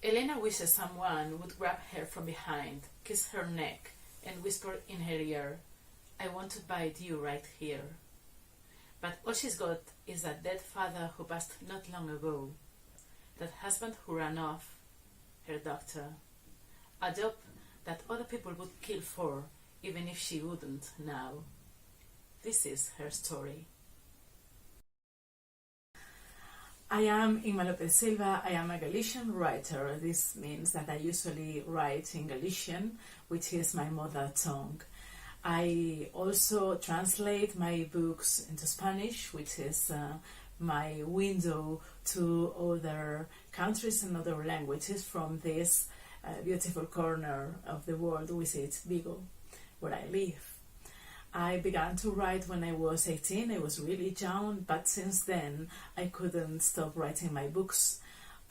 Elena wishes someone would grab her from behind, kiss her neck, and whisper in her ear, "I want to bite you right here." But all she's got is that dead father who passed not long ago, that husband who ran off, her doctor, a job that other people would kill for, even if she wouldn't now. This is her story. I am Inma López Silva. I am a Galician writer. This means that I usually write in Galician, which is my mother tongue. I also translate my books into Spanish, which is my window to other countries and other languages from this beautiful corner of the world, which is Vigo, where I live. I began to write when I was 18. I was really young, but since then I couldn't stop writing my books.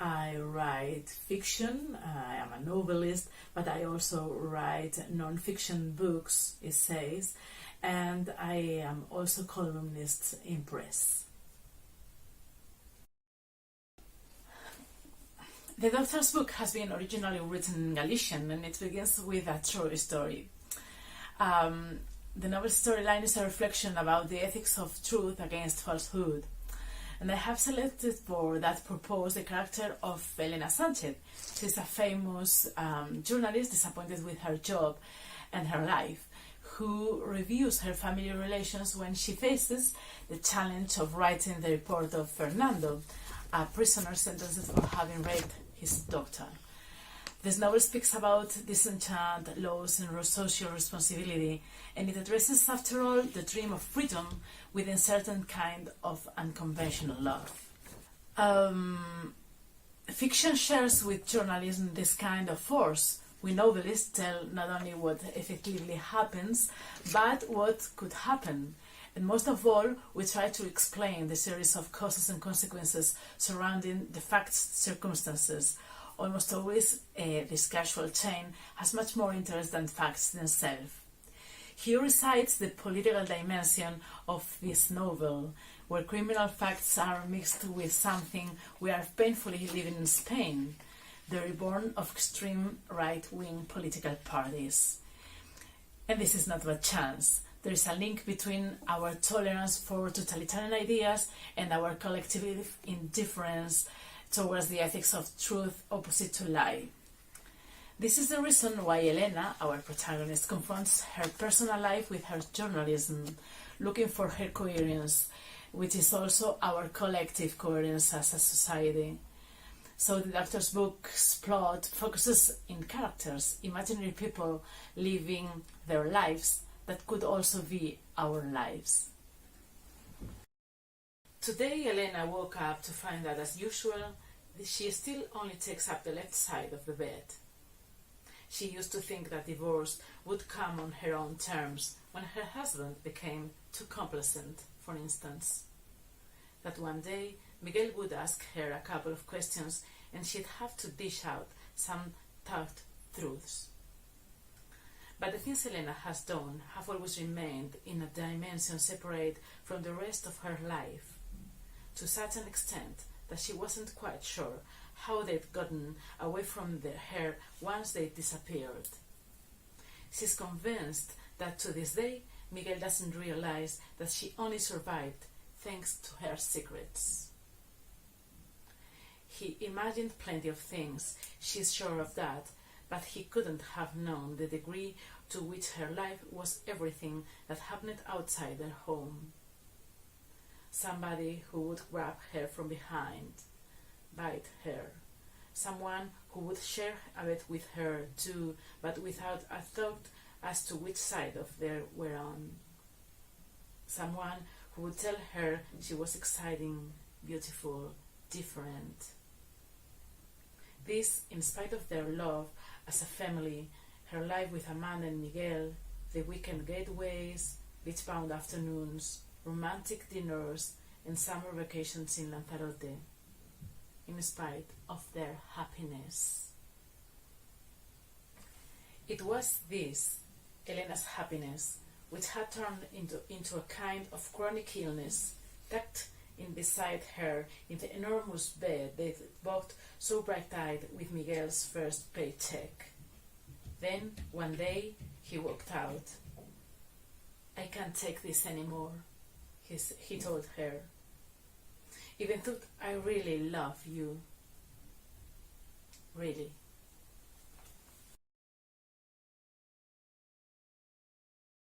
I write fiction, I am a novelist, but I also write non-fiction books, essays, and I am also columnist in press. The Doctor's book has been originally written in Galician, and it begins with a true story. The novel's storyline is a reflection about the ethics of truth against falsehood. And I have selected for that purpose the character of Elena Sanchez. She's a famous journalist disappointed with her job and her life, who reviews her family relations when she faces the challenge of writing the report of Fernando, a prisoner sentenced for having raped his daughter. This novel speaks about disenchant, loss, and social responsibility, and it addresses, after all, the dream of freedom within certain kind of unconventional love. Fiction shares with journalism this kind of force. We novelists tell not only what effectively happens, but what could happen. And most of all, we try to explain the series of causes and consequences surrounding the facts, circumstances. Almost always, this causal chain has much more interest than facts themselves. Here resides the political dimension of this novel, where criminal facts are mixed with something we are painfully living in Spain, the reborn of extreme right-wing political parties. And this is not by chance. There is a link between our tolerance for totalitarian ideas and our collective indifference towards the ethics of truth opposite to lie. This is the reason why Elena, our protagonist, confronts her personal life with her journalism, looking for her coherence, which is also our collective coherence as a society. So the Doctor's book's plot focuses in characters, imaginary people living their lives that could also be our lives. Today Elena woke up to find that, as usual, she still only takes up the left side of the bed. She used to think that divorce would come on her own terms when her husband became too complacent, for instance. That one day Miguel would ask her a couple of questions and she'd have to dish out some taught truths. But the things Elena has done have always remained in a dimension separate from the rest of her life, to such an extent that she wasn't quite sure how they'd gotten away from her once they disappeared. She's convinced that to this day Miguel doesn't realize that she only survived thanks to her secrets. He imagined plenty of things, she's sure of that, but he couldn't have known the degree to which her life was everything that happened outside their home. Somebody who would grab her from behind, bite her. Someone who would share a bed with her too, but without a thought as to which side of they were on. Someone who would tell her she was exciting, beautiful, different. This, in spite of their love as a family, her life with Amanda and Miguel, the weekend getaways, beach-bound afternoons, romantic dinners, and summer vacations in Lanzarote, in spite of their happiness. It was this, Elena's happiness, which had turned into a kind of chronic illness, tucked in beside her in the enormous bed, they both so bright-eyed with Miguel's first paycheck. Then, one day, he walked out. "I can't take this anymore," he told her. "Even though I really love you. Really."